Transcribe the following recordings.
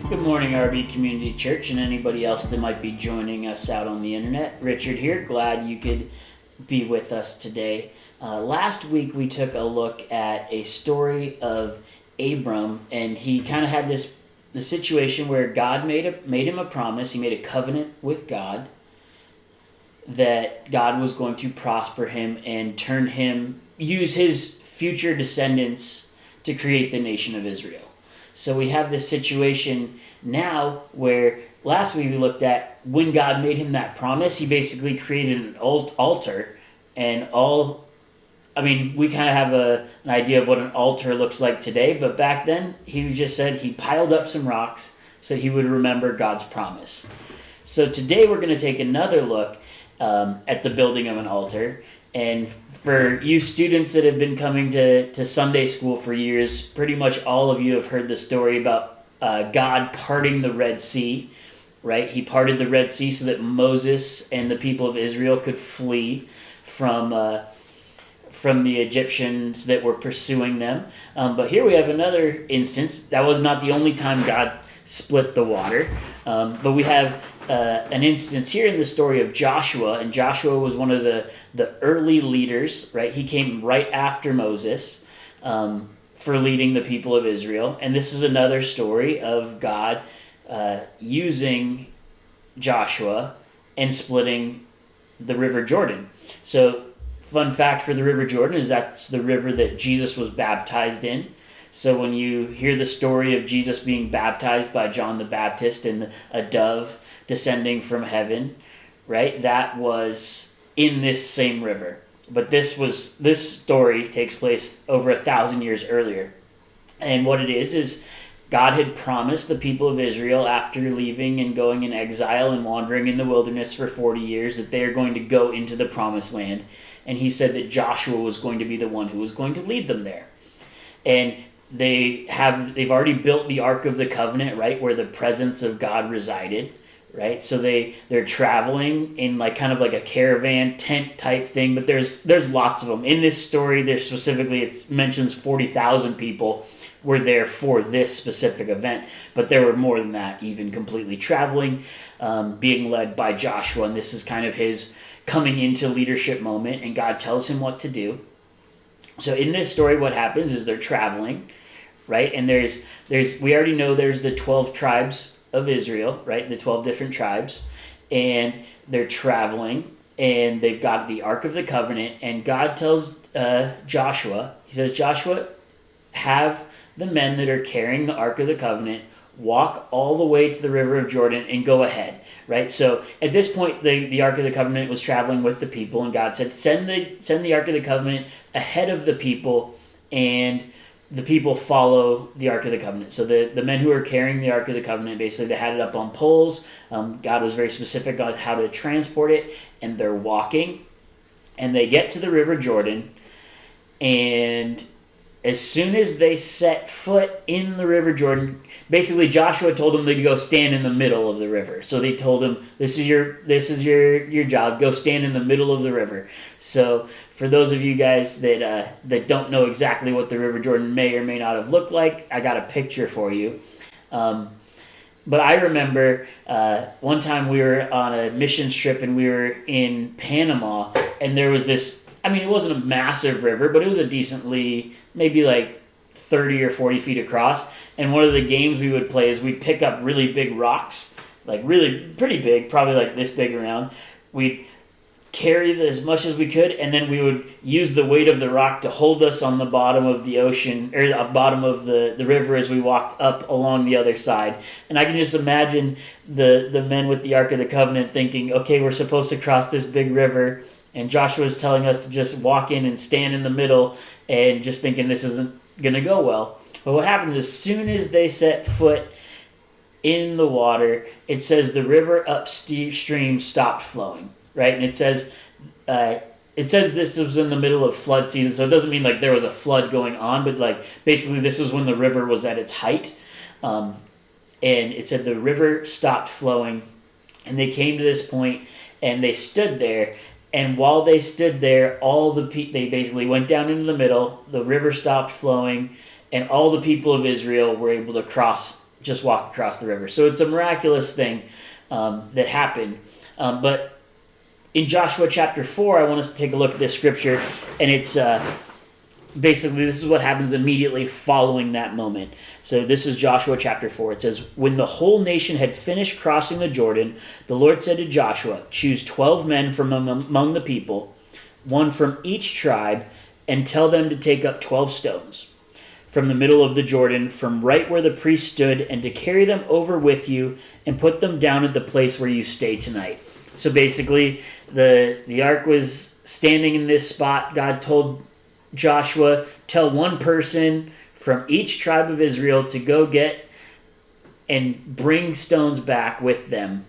Good morning, RB Community Church, and anybody else that might be joining us out on the internet. Richard here. Glad you could be with us today. Last week we took a look at a story of Abram, and he kind of had the situation where God made him a promise. He made a covenant with God that God was going to prosper him and use his future descendants to create the nation of Israel. So we have this situation now where last week we looked at when God made him that promise, he basically created an altar, and we kind of have an idea of what an altar looks like today, but back then he just said he piled up some rocks so he would remember God's promise. So today we're going to take another look at the building of an altar. And for you students that have been coming to Sunday school for years, pretty much all of you have heard the story about God parting the Red Sea, right? He parted the Red Sea so that Moses and the people of Israel could flee from the Egyptians that were pursuing them. But here we have another instance. That was not the only time God split the water, but we have an instance here in the story of Joshua, and Joshua was one of the early leaders, right? He came right after Moses for leading the people of Israel, and this is another story of God using Joshua and splitting the River Jordan. So, fun fact for the River Jordan is that's the river that Jesus was baptized in. So when you hear the story of Jesus being baptized by John the Baptist and a dove descending from heaven, right? That was in this same river. But this story takes place over 1,000 years earlier. And what it is God had promised the people of Israel after leaving and going in exile and wandering in the wilderness for 40 years that they are going to go into the promised land. And he said that Joshua was going to be the one who was going to lead them there. And they've already built the Ark of the Covenant, right, where the presence of God resided, right? So they're traveling in kind of like a caravan tent type thing, but there's lots of them. In this story, there's specifically, it mentions 40,000 people were there for this specific event, but there were more than that, even completely traveling, being led by Joshua, and this is kind of his coming into leadership moment, and God tells him what to do. So in this story, what happens is they're traveling, right? And we already know there's the 12 tribes of Israel, right? The 12 different tribes. And they're traveling, and they've got the Ark of the Covenant, and God tells Joshua, he says, Joshua, have the men that are carrying the Ark of the Covenant walk all the way to the River of Jordan and go ahead, right? So at this point, the Ark of the Covenant was traveling with the people, and God said, send the Ark of the Covenant ahead of the people, and the people follow the Ark of the Covenant. So the men who are carrying the Ark of the Covenant, basically they had it up on poles. God was very specific on how to transport it, and they're walking, and they get to the River Jordan, and as soon as they set foot in the River Jordan, basically Joshua told them to go stand in the middle of the river. So they told him, this is your job, go stand in the middle of the river. So for those of you guys that don't know exactly what the River Jordan may or may not have looked like, I got a picture for you. But I remember one time we were on a missions trip, and we were in Panama, and there was this, it wasn't a massive river, but it was a decently, maybe 30 or 40 feet across. And one of the games we would play is we'd pick up really big rocks, really pretty big, probably this big around. We'd carry as much as we could, and then we would use the weight of the rock to hold us on the bottom of the ocean, or the bottom of the river as we walked up along the other side. And I can just imagine the men with the Ark of the Covenant thinking, okay, we're supposed to cross this big river, and Joshua is telling us to just walk in and stand in the middle, and just thinking this isn't going to go well. But what happens as soon as they set foot in the water, it says the river upstream stopped flowing, right? And it says this was in the middle of flood season, so it doesn't mean there was a flood going on, but basically this was when the river was at its height. And it said the river stopped flowing, and they came to this point, and they stood there. And while they stood there, they basically went down into the middle, the river stopped flowing, and all the people of Israel were able to cross just walk across the river. So it's a miraculous thing that happened. But in Joshua chapter 4, I want us to take a look at this scripture, and it's basically this is what happens immediately following that moment. So this is Joshua chapter 4. It says, "When the whole nation had finished crossing the Jordan, the Lord said to Joshua, 'Choose 12 men from among the people, one from each tribe, and tell them to take up 12 stones from the middle of the Jordan, from right where the priest stood, and to carry them over with you and put them down at the place where you stay tonight.'" So basically, the ark was standing in this spot. God told Joshua, tell one person from each tribe of Israel to go get and bring stones back with them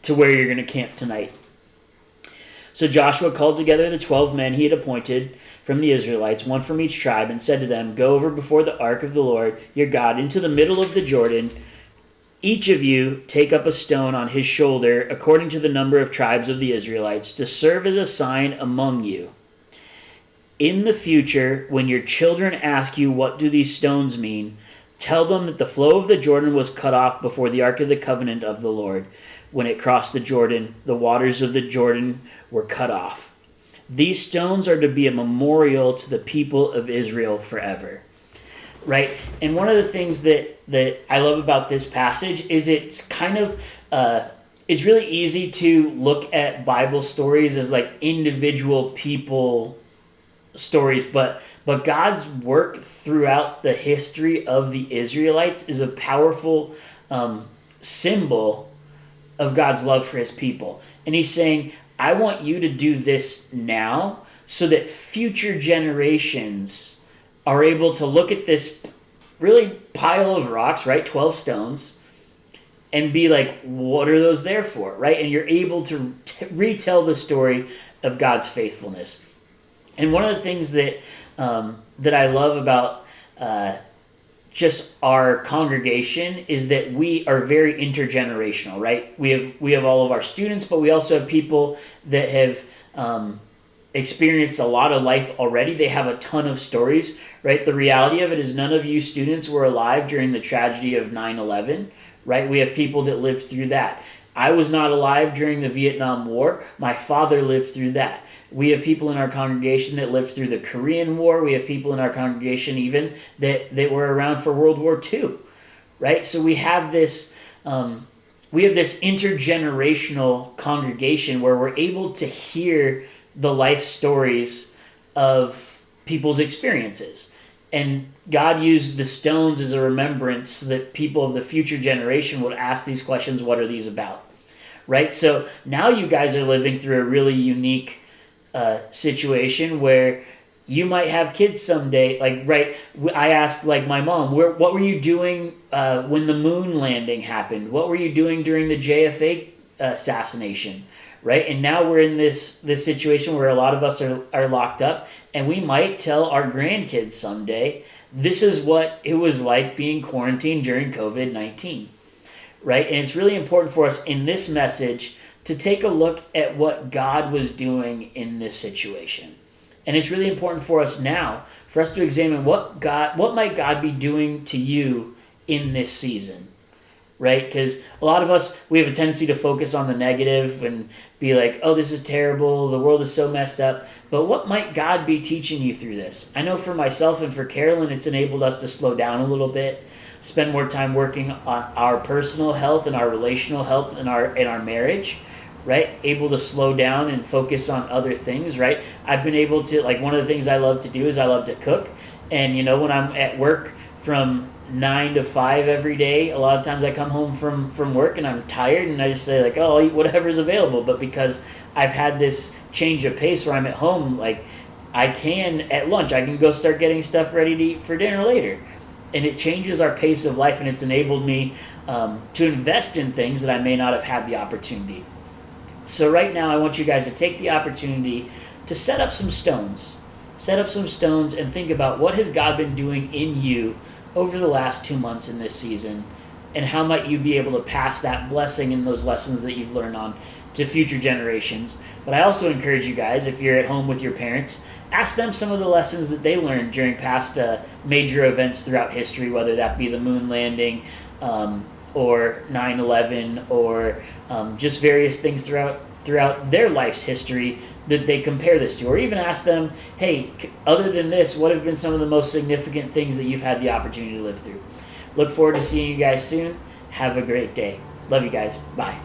to where you're going to camp tonight. So Joshua called together the 12 men he had appointed from the Israelites, one from each tribe, and said to them, "Go over before the ark of the Lord your God into the middle of the Jordan. Each of you take up a stone on his shoulder, according to the number of tribes of the Israelites, to serve as a sign among you. In the future, when your children ask you, 'What do these stones mean?' tell them that the flow of the Jordan was cut off before the ark of the covenant of the Lord. When it crossed the Jordan, the waters of the Jordan were cut off. These stones are to be a memorial to the people of Israel forever." Right? And one of the things that I love about this passage is it's kind of it's really easy to look at Bible stories as like individual people stories, but God's work throughout the history of the Israelites is a powerful symbol of God's love for his people. And he's saying, I want you to do this now so that future generations are able to look at this really pile of rocks, right? 12 stones, and be like, what are those there for, right? And you're able to retell the story of God's faithfulness. And one of the things that I love about just our congregation is that we are very intergenerational, right? We have all of our students, but we also have people that have experienced a lot of life already. They have a ton of stories, right? The reality of it is none of you students were alive during the tragedy of 9/11, right? We have people that lived through that. I was not alive during the Vietnam War. My father lived through that. We have people in our congregation that lived through the Korean War. We have people in our congregation even that were around for World War II, right? So we have this intergenerational congregation where we're able to hear the life stories of people's experiences. And God used the stones as a remembrance so that people of the future generation would ask these questions, what are these about? Right? So now you guys are living through a really unique situation where you might have kids someday. Like, right, I asked like my mom, what were you doing when the moon landing happened? What were you doing during the JFK assassination? Right? And now we're in this situation where a lot of us are locked up, and we might tell our grandkids someday, this is what it was like being quarantined during COVID-19. Right? And it's really important for us in this message to take a look at what God was doing in this situation. And it's really important for us now for us to examine what might God be doing to you in this season. Right? Because a lot of us, we have a tendency to focus on the negative and be like, oh, this is terrible, the world is so messed up. But what might God be teaching you through this? I know for myself and for Carolyn, it's enabled us to slow down a little bit, spend more time working on our personal health and our relational health in our marriage, right? Able to slow down and focus on other things, right? I've been able to, like, one of the things I love to do is I love to cook. And, you know, when I'm at work from 9 to 5 every day, a lot of times I come home from work and I'm tired and I just say like, oh, I'll eat whatever's available. But because I've had this change of pace where I'm at home, like I can at lunch, I can go start getting stuff ready to eat for dinner later. And it changes our pace of life, and it's enabled me to invest in things that I may not have had the opportunity. So right now I want you guys to take the opportunity to set up some stones. Set up some stones and think about what has God been doing in you over the last 2 months in this season, and how might you be able to pass that blessing and those lessons that you've learned on to future generations. But I also encourage you guys, if you're at home with your parents, ask them some of the lessons that they learned during past major events throughout history, whether that be the moon landing, or 9/11, or just various things throughout their life's history that they compare this to, or even ask them, hey, other than this, what have been some of the most significant things that you've had the opportunity to live through? Look forward to seeing you guys soon. Have a great day. Love you guys. Bye.